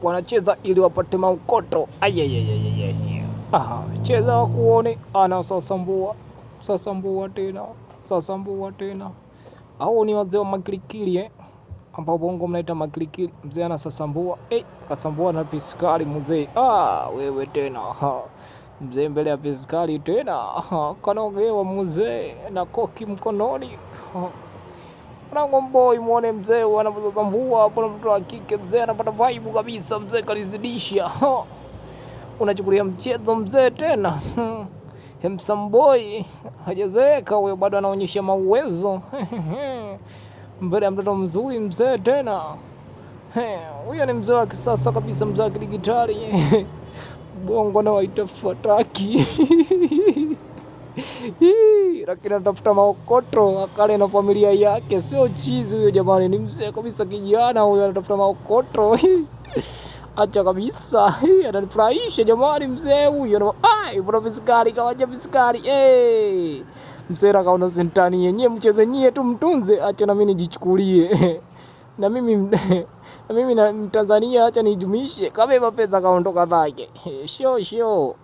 wanacheza ili wapate maukoto. Aha, cheza kuone, ana sasambua tena. Hao ni wazee wa makirikiri ambao bongo mnaita makirikiri. Mzee ana sasambua, kasambua na piskari mzee. Wewe tena. Mzee mbele ya piskari tena. Kanogewa mzee na koki mkononi. Mboy muone mzee anapozambua hapo na mtoto wa kike. Mzee anapata vibe kabisa, mzee kalizidisha. Unachukulia mchezo mzee tena. Boy hajazeeka huyo, bado anaonyesha mauwezo. Mbele ya mtoto mzuri mzee tena. Huyo ni mzee wa kisasa kabisa, mzee wa kidigitali. Bongo na waita fataki. Lakini anatafuta maokoto akale na familia yake, sio chizi huyo jamani, ni mzee kabisa kijana huyo anatafuta maokoto. Acha kabisa, ananifurahisha jamani mzee huyo. Bora piskari kawaja piskari. Mzee kaona sentani yenyewe, mcheze nyie tu mtunze, acha na mimi nijichukulie. Na mimi na Tanzania acha nijumishe, kabeba pesa kaondoka zake. Sho